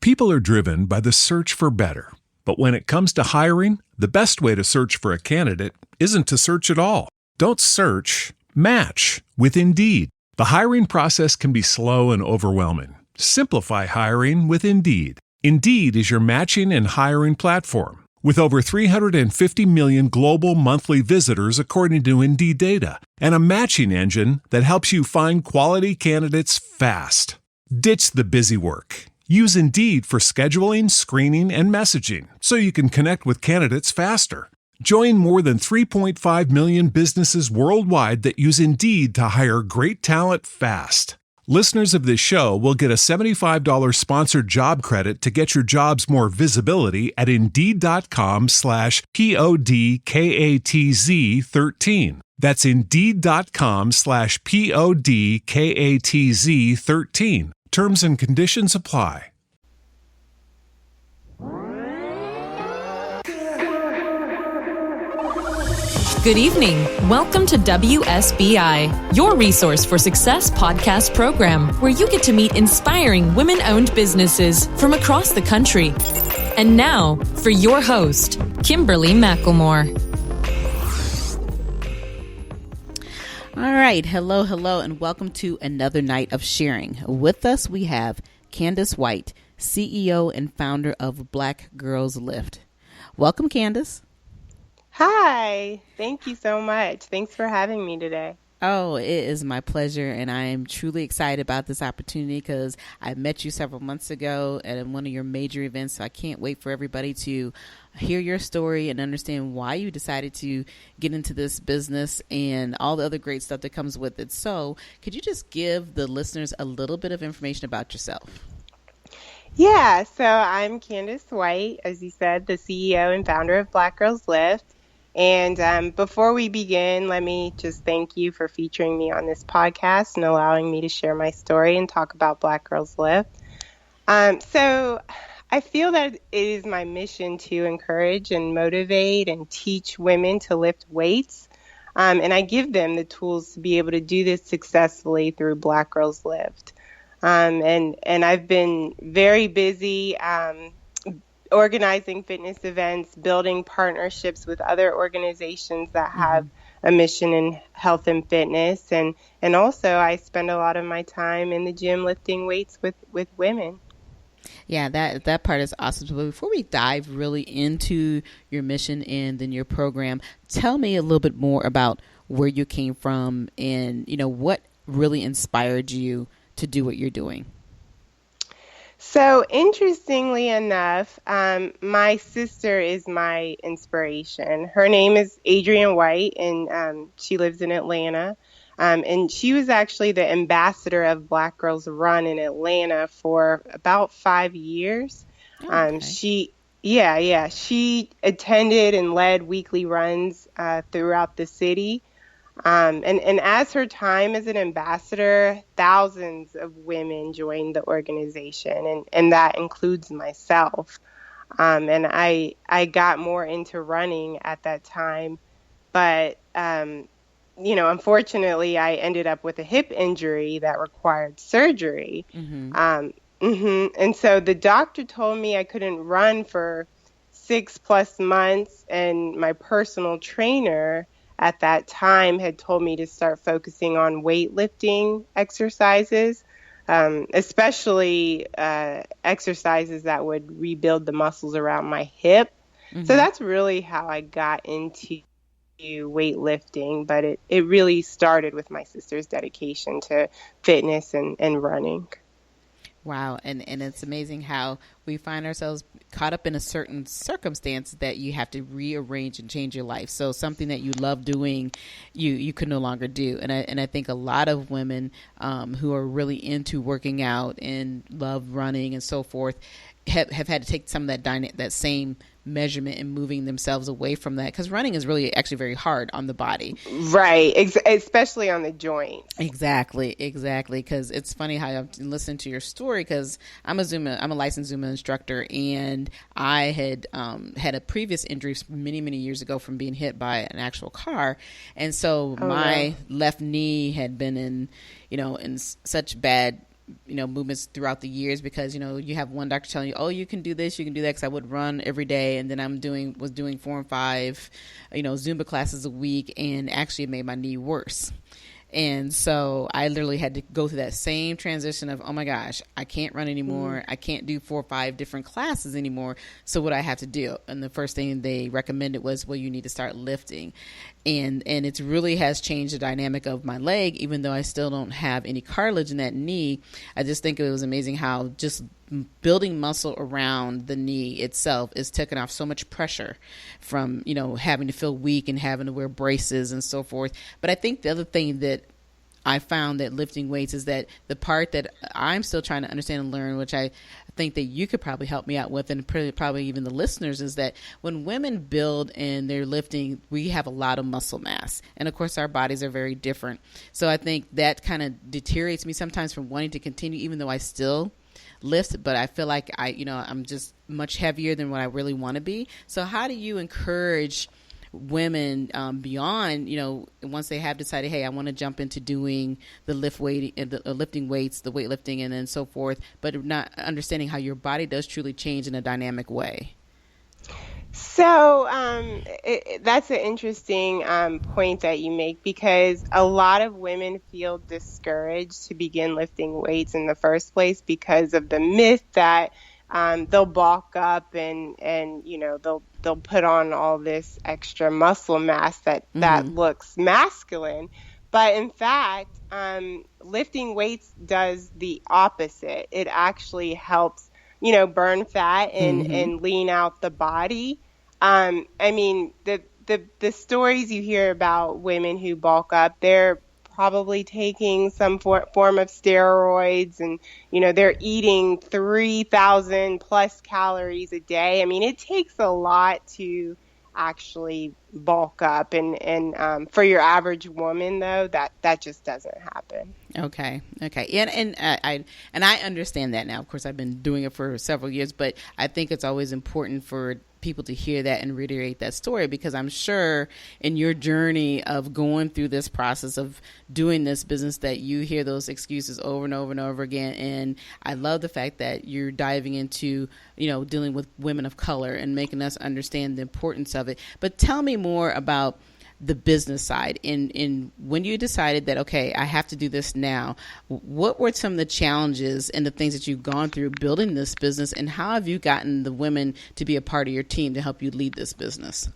People are driven by the search for better. But when it comes to hiring, the best way to search for a candidate isn't to search at all. Don't search, match with Indeed. The hiring process can be slow and overwhelming. Simplify hiring with Indeed. Indeed is your matching and hiring platform. With over 350 million global monthly visitors according to Indeed data, and a matching engine that helps you find quality candidates fast. Ditch the busy work. Use Indeed for scheduling, screening, and messaging so you can connect with candidates faster. Join more than 3.5 million businesses worldwide that use Indeed to hire great talent fast. Listeners of this show will get a $75 sponsored job credit to get your jobs more visibility at Indeed.com/PODKATZ13. That's Indeed.com/PODKATZ13. Terms and conditions apply. Good evening. Welcome to WSBI, your resource for success podcast program, where you get to meet inspiring women-owned businesses from across the country. And now, for your host, Kimberly McElmore. All right. Hello, and welcome to another night of sharing. With us, we have Candace White, CEO and founder of Black Girls Lift. Welcome, Candace. Hi. Thank you so much. Thanks for having me today. Oh, it is my pleasure, and I am truly excited about this opportunity because I met you several months ago at one of your major events, so I can't wait for everybody to hear your story and understand why you decided to get into this business and all the other great stuff that comes with it. So could you just give the listeners a little bit of information about yourself? Yeah, so I'm Candace White, as you said, the CEO and founder of Black Girls Lift. And before we begin, let me just thank you for featuring me on this podcast and allowing me to share my story and talk about Black Girls Lift. So I feel that it is my mission to encourage and motivate and teach women to lift weights. And I give them the tools to be able to do this successfully through Black Girls Lift. And I've been very busy organizing fitness events, building partnerships with other organizations that have a mission in health and fitness. And also I spend a lot of my time in the gym lifting weights with women. Yeah, that part is awesome. But before we dive really into your mission and then your program, tell me a little bit more about where you came from and, what really inspired you to do what you're doing. So interestingly enough, my sister is my inspiration. Her name is Adrienne White, and she lives in Atlanta. And she was actually the ambassador of Black Girls Run in Atlanta for about 5 years. Okay. She attended and led weekly runs throughout the city. And as her time as an ambassador, thousands of women joined the organization, and that includes myself. And I got more into running at that time, but unfortunately, I ended up with a hip injury that required surgery. And so the doctor told me I couldn't run for 6+ months, and my personal trainer at that time had told me to start focusing on weightlifting exercises, especially exercises that would rebuild the muscles around my hip. So that's really how I got into weightlifting, but it really started with my sister's dedication to fitness and running. Wow. And it's amazing how we find ourselves caught up in a certain circumstance that you have to rearrange and change your life. So something that you love doing, you could no longer do. And I think a lot of women who are really into working out and love running and so forth have had to take some of that same measurement and moving themselves away from that, because running is really actually very hard on the body. Right. Especially on the joints. Exactly. Because it's funny how I've listened to your story, because I'm a licensed Zumba instructor, and I had had a previous injury many, many years ago from being hit by an actual car. And so my left knee had been in such bad movements throughout the years, because, you have one doctor telling you, oh, you can do this, you can do that. Cause I would run every day. And then was doing 4 and 5, Zumba classes a week, and actually it made my knee worse. And so I literally had to go through that same transition of, oh my gosh, I can't run anymore. I can't do 4 or 5 different classes anymore. So what do I have to do? And the first thing they recommended was, well, you need to start lifting. And it really has changed the dynamic of my leg, even though I still don't have any cartilage in that knee. I just think it was amazing how just building muscle around the knee itself is taking off so much pressure from, having to feel weak and having to wear braces and so forth. But I think the other thing that I found that lifting weights is that the part that I'm still trying to understand and learn, which I think that you could probably help me out with, and probably even the listeners, is that when women build and they're lifting, we have a lot of muscle mass. And of course, our bodies are very different. So I think that kind of deteriorates me sometimes from wanting to continue, even though I still lift, but I feel like I'm just much heavier than what I really want to be. So how do you encourage women beyond, once they have decided, hey, I want to jump into doing the lifting weights, the weightlifting, and then so forth, but not understanding how your body does truly change in a dynamic way? So that's an interesting point that you make, because a lot of women feel discouraged to begin lifting weights in the first place because of the myth that they'll bulk up and they'll put on all this extra muscle mass that looks masculine. But in fact, lifting weights does the opposite. It actually helps, burn fat and lean out the body. I mean, the stories you hear about women who bulk up, they're probably taking some form of steroids, and, they're eating 3,000 plus calories a day. I mean, it takes a lot to actually bulk up, and for your average woman, though, that just doesn't happen. Okay. And I understand that now. Of course, I've been doing it for several years, but I think it's always important for people to hear that and reiterate that story, because I'm sure in your journey of going through this process of doing this business that you hear those excuses over and over and over again. And I love the fact that you're diving into, dealing with women of color and making us understand the importance of it. But tell me more about the business side. In when you decided that, okay, I have to do this now, what were some of the challenges and the things that you've gone through building this business, and how have you gotten the women to be a part of your team to help you lead this business?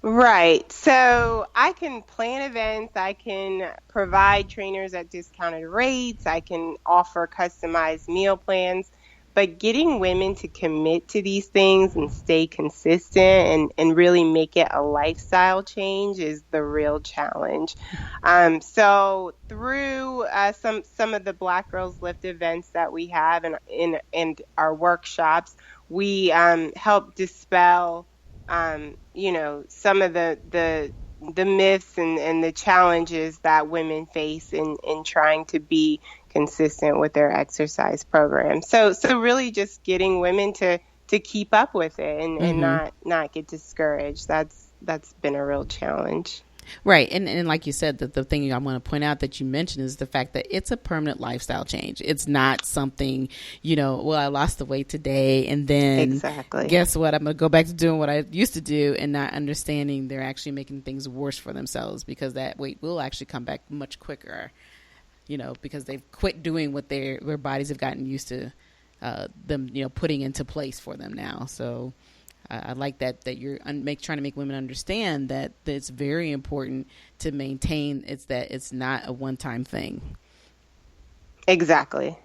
Right. So I can plan events. I can provide trainers at discounted rates. I can offer customized meal plans. But getting women to commit to these things and stay consistent and really make it a lifestyle change is the real challenge. So through some of the Black Girls Lift events that we have in our workshops, we help dispel some of the myths and the challenges that women face in trying to be consistent with their exercise program. So really just getting women to keep up with it and not get discouraged. That's been a real challenge. Right. And like you said, the thing I want to point out that you mentioned is the fact that it's a permanent lifestyle change. It's not something, well, I lost the weight today and then guess what? I'm going to go back to doing what I used to do, and not understanding they're actually making things worse for themselves, because that weight will actually come back much quicker, because they've quit doing what their bodies have gotten used to them, putting into place for them now. So I like that you're trying to make women understand that it's very important to maintain it's not a one-time thing. Exactly.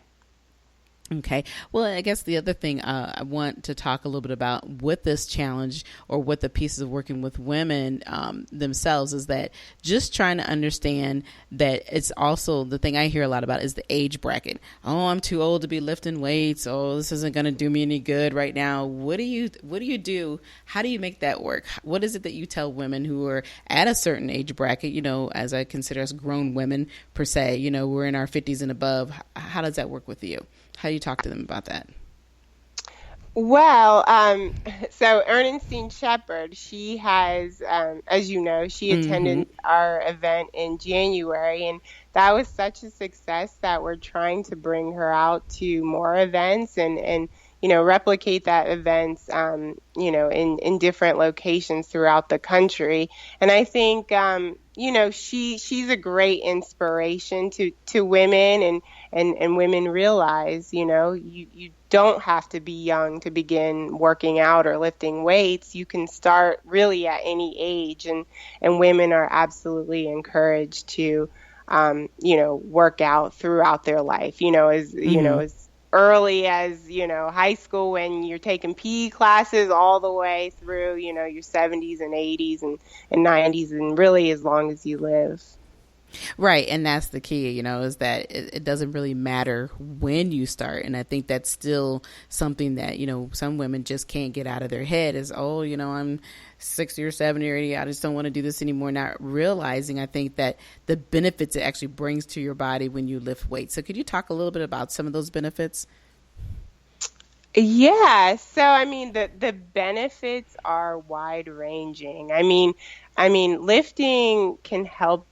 Okay. Well, I guess the other thing I want to talk a little bit about with this challenge, or with the pieces of working with women themselves, is that just trying to understand that it's also the thing I hear a lot about is the age bracket. Oh, I'm too old to be lifting weights. Oh, this isn't going to do me any good right now. What do you do? How do you make that work? What is it that you tell women who are at a certain age bracket, as I consider us grown women per se, we're in our 50s and above. How does that work with you? How do you talk to them about that? Well, so Ernestine Shepherd, she has, as you know, she attended our event in January, and that was such a success that we're trying to bring her out to more events and replicate that events, in different locations throughout the country. And I think, she's a great inspiration to women, and women realize, you don't have to be young to begin working out or lifting weights. You can start really at any age, and women are absolutely encouraged to, work out throughout their life, as early as, high school when you're taking PE classes all the way through, your 70s and 80s and 90s, and really as long as you live. Right. And that's the key, is that it doesn't really matter when you start. And I think that's still something that, some women just can't get out of their head is, I'm 60 or 70 or 80. I just don't want to do this anymore. Not realizing, I think, that the benefits it actually brings to your body when you lift weights. So could you talk a little bit about some of those benefits? Yeah. So, the benefits are wide ranging. Lifting can help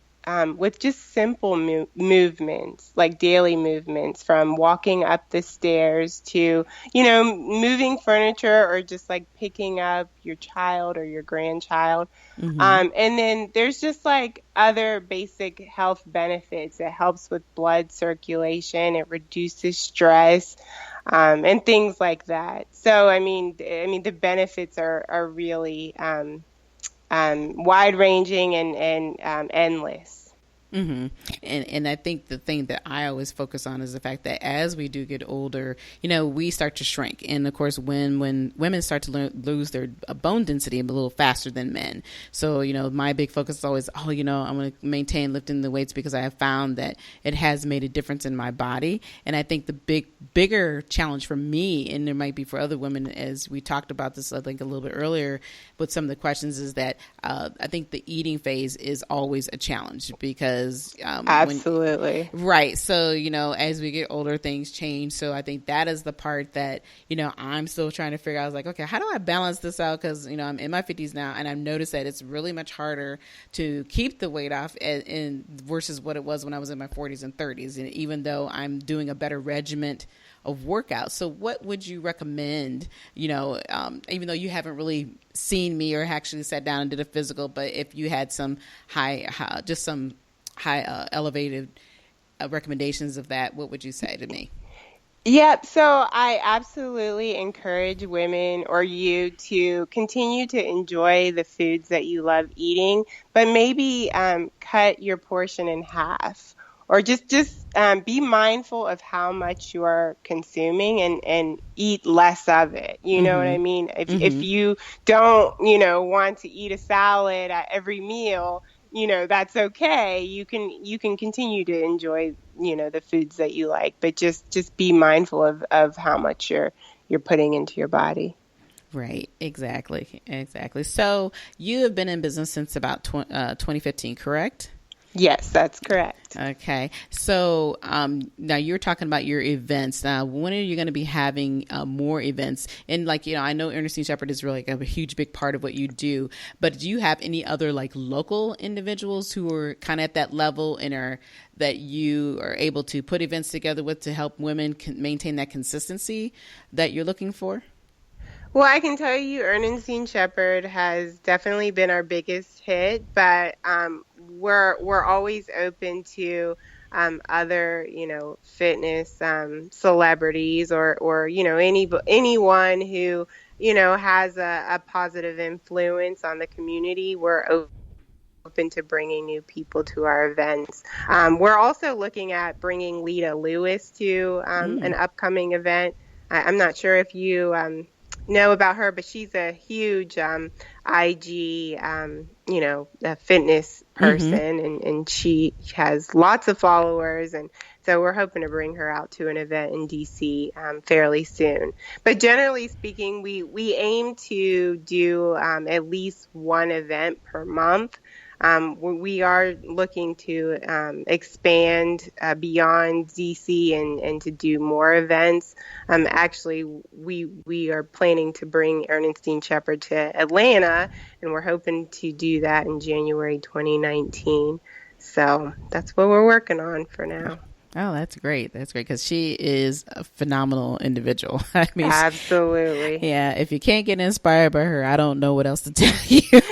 with just simple movements, like daily movements, from walking up the stairs to, moving furniture, or just like picking up your child or your grandchild. And then there's just like other basic health benefits. It helps with blood circulation. It reduces stress. And things like that. So, the benefits are really wide-ranging and endless. Mm-hmm. And I think the thing that I always focus on is the fact that as we do get older, we start to shrink. And of course, when women start to lose their bone density a little faster than men. So, my big focus is always, I'm going to maintain lifting the weights because I have found that it has made a difference in my body. And I think the bigger challenge for me, and there might be for other women, as we talked about this, I think a little bit earlier with some of the questions, is that I think the eating phase is always a challenge because absolutely. Right. So, as we get older, things change. So I think that is the part that, I'm still trying to figure out. I was like, okay, how do I balance this out? Because, I'm in my 50s now, and I've noticed that it's really much harder to keep the weight off versus what it was when I was in my 40s and 30s. And even though I'm doing a better regiment of workouts. So what would you recommend, even though you haven't really seen me or actually sat down and did a physical, but if you had some high elevated recommendations of that, what would you say to me? Yep. So I absolutely encourage women or you to continue to enjoy the foods that you love eating, but maybe cut your portion in half, or just be mindful of how much you are consuming and eat less of it. You know what I mean? If you don't, want to eat a salad at every meal, that's okay. You can continue to enjoy, the foods that you like, but just be mindful of how much you're putting into your body. Right. Exactly. So you have been in business since about 2015, correct? Yes, that's correct. Okay. So now you're talking about your events. Now, when are you going to be having more events? And I know Ernestine Shepherd is really a huge, big part of what you do, but do you have any other local individuals who are kind of at that level and that you are able to put events together with to help women maintain that consistency that you're looking for? Well, I can tell you Ernestine Shepherd has definitely been our biggest hit, but we're always open to other, fitness celebrities or anyone who, has a positive influence on the community. We're open to bringing new people to our events. We're also looking at bringing Lita Lewis to an upcoming event. I'm not sure if you know about her, but she's a huge IG, a fitness person, and she has lots of followers, and so we're hoping to bring her out to an event in DC fairly soon. But generally speaking, we aim to do at least one event per month. We are looking to expand beyond DC and to do more events. Actually, we are planning to bring Ernestine Shepherd to Atlanta, and we're hoping to do that in January 2019. So that's what we're working on for now. Oh, that's great. That's great because she is a phenomenal individual. I mean, Absolutely. yeah, if you can't get inspired by her, I don't know what else to tell you.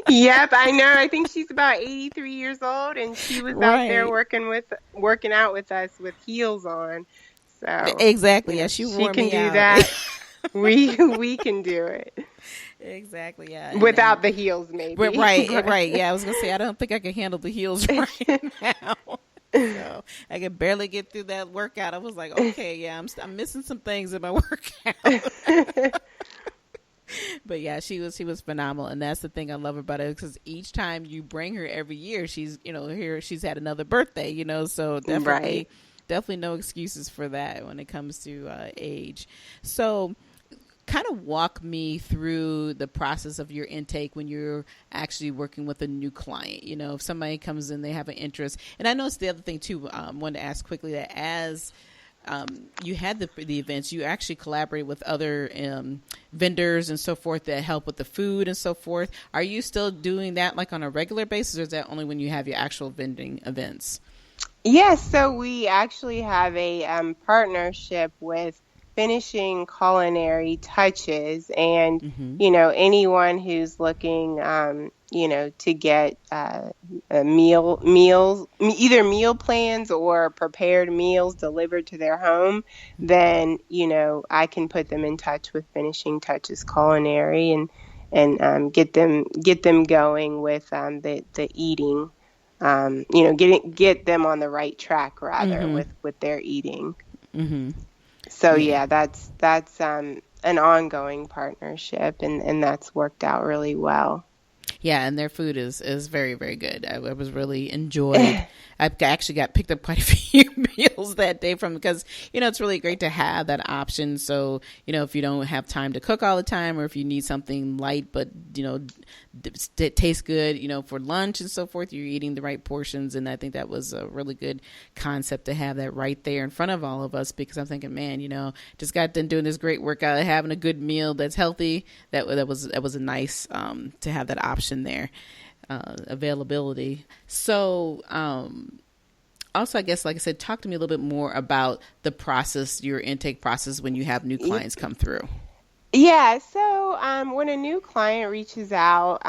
Yep, I know. I think she's about 83 years old, and she was out there working out with us with heels on. So exactly. Yeah, she wore can me do out. that. We can do it. Exactly. Yeah. Without the heels, maybe. Right. Yeah, I was gonna say I don't think I can handle the heels right now. So I could barely get through that workout. I was like, okay, yeah, I'm missing some things in my workout. But yeah, she was phenomenal, and that's the thing I love about it because each time you bring her every year, she's here she's had another birthday, so definitely no excuses for that when it comes to age. So kind of walk me through the process of your intake when you're actually working with a new client. If somebody comes in, they have an interest. And I know it's the other thing too, wanted to ask quickly that as you had the events, you actually collaborate with other vendors and so forth that help with the food and so forth. Are you still doing that like on a regular basis, or is that only when you have your actual vending events? Yes, so we actually have a partnership with Finishing Culinary Touches, and anyone who's looking to get meals, either meal plans or prepared meals delivered to their home, then I can put them in touch with Finishing Touches Culinary and get them going with the eating. Get them on the right track rather with their eating. Mm-hmm. So yeah, that's an ongoing partnership, and that's worked out really well. Yeah, and their food is very, very good. I was really enjoyed. I actually got picked up quite a few meals that day from because it's really great to have that option. So if you don't have time to cook all the time, or if you need something light but that tastes good, for lunch and so forth, you're eating the right portions. And I think that was a really good concept to have that right there in front of all of us, because I'm thinking, man, just got done doing this great workout, having a good meal that's healthy. That was a nice to have that option there. Availability. So also, I guess, like I said, talk to me a little bit more about the process, your intake process when you have new clients come through. Yeah, so when a new client reaches out,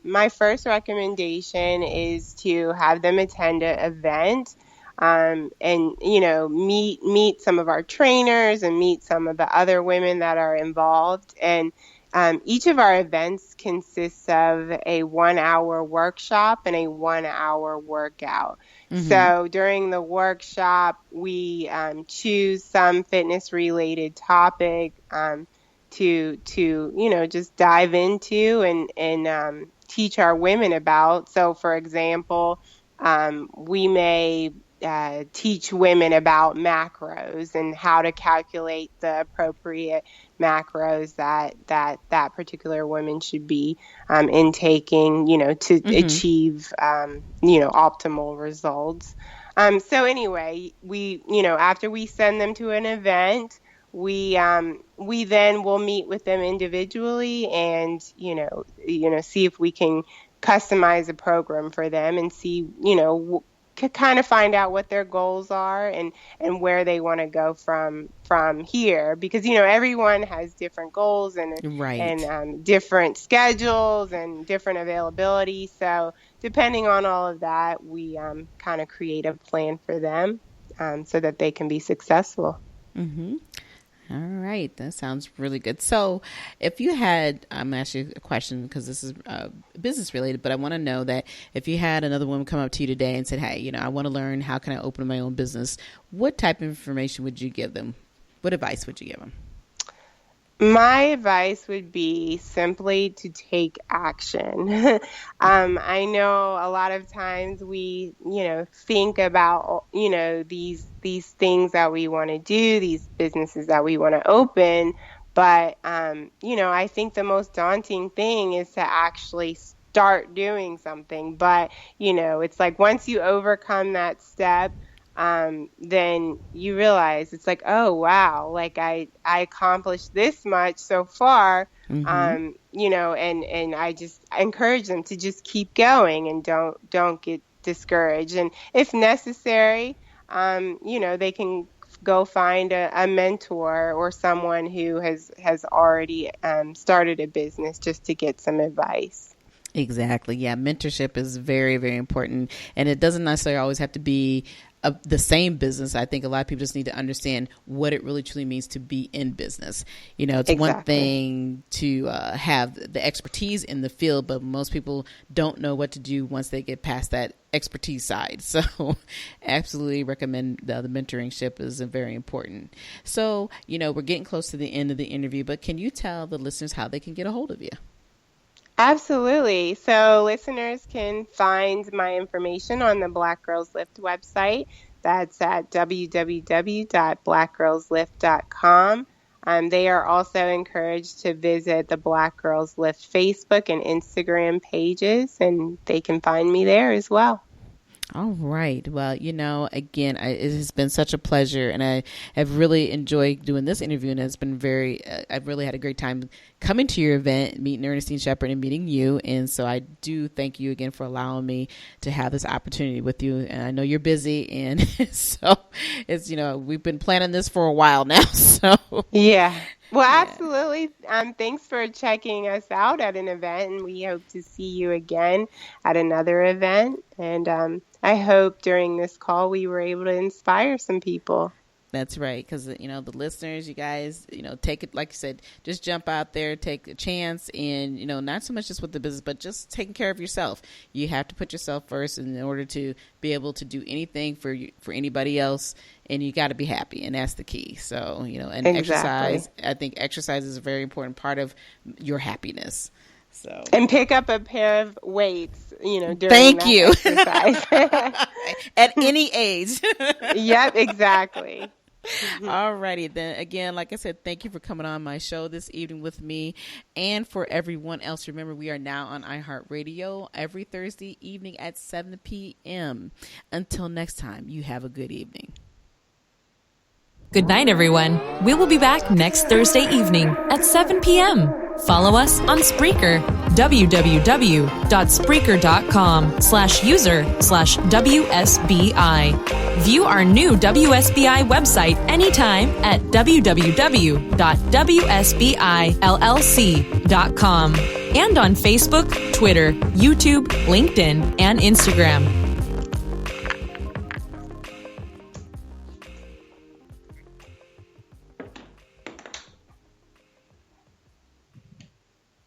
my first recommendation is to have them attend an event and meet some of our trainers and meet some of the other women that are involved. And each of our events consists of a 1-hour workshop and a 1-hour workout. Mm-hmm. So during the workshop, we choose some fitness-related topic to just dive into and teach our women about. So, for example, we may teach women about macros and how to calculate the appropriate macros that particular woman should be intaking, to achieve, optimal results. So anyway, we, after we send them to an event, we then will meet with them individually and, see if we can customize a program for them and see, kind of find out what their goals are and where they want to go from here, because everyone has different goals and different schedules and different availability. So depending on all of that, we kind of create a plan for them so that they can be successful. Mm-hmm. All right. That sounds really good. So if you had, I'm going to ask you a question because this is business related, but I want to know that if you had another woman come up to you today and said, hey, I want to learn how can I open my own business, what type of information would you give them? What advice would you give them? My advice would be simply to take action. I know a lot of times we, think about, these things that we want to do, these businesses that we want to open. But, I think the most daunting thing is to actually start doing something. But, it's like once you overcome that step, then you realize it's like, oh, wow, like I accomplished this much so far, you know, and I encourage them to just keep going and don't get discouraged. And if necessary, you know, they can go find a mentor or someone who has already started a business just to get some advice. Exactly. Yeah. Mentorship is very, very important. And it doesn't necessarily always have to be the same business. I think a lot of people just need to understand what it really truly means to be in business. You know, it's one thing to have the expertise in the field, but most people don't know what to do once they get past that expertise side. So absolutely recommend the mentoringship is very important. So, you know, we're getting close to the end of the interview, but can you tell the listeners how they can get a hold of you? Absolutely. So listeners can find my information on the Black Girls Lift website. That's at www.blackgirlslift.com. They are also encouraged to visit the Black Girls Lift Facebook and Instagram pages, and they can find me there as well. All right. Well, you know, again, it has been such a pleasure, and I have really enjoyed doing this interview, and it's been I've really had a great time coming to your event, meeting Ernestine Shepard and meeting you. And so I do thank you again for allowing me to have this opportunity with you. And I know you're busy, and so it's, you know, we've been planning this for a while now. So yeah. Well, absolutely. Thanks for checking us out at an event, and we hope to see you again at another event. And I hope during this call we were able to inspire some people. That's right. Because, you know, the listeners, you guys, you know, take it, like you said, just jump out there, take a chance, and, you know, not so much just with the business, but just taking care of yourself. You have to put yourself first in order to be able to do anything for anybody else. And you got to be happy. And that's the key. So, you know, and exercise, I think exercise is a very important part of your happiness. So, and pick up a pair of weights, you know, during that exercise. At any age. Yep, exactly. All righty then. Again, like I said, thank you for coming on my show this evening with me. And for everyone else, remember, we are now on iHeartRadio every Thursday evening at 7 p.m. Until next time, you have a good evening. Good night, everyone. We will be back next Thursday evening at 7 p.m. Follow us on Spreaker, www.spreaker.com/user/WSBI. View our new WSBI website anytime at www.wsbillc.com and on Facebook, Twitter, YouTube, LinkedIn, and Instagram.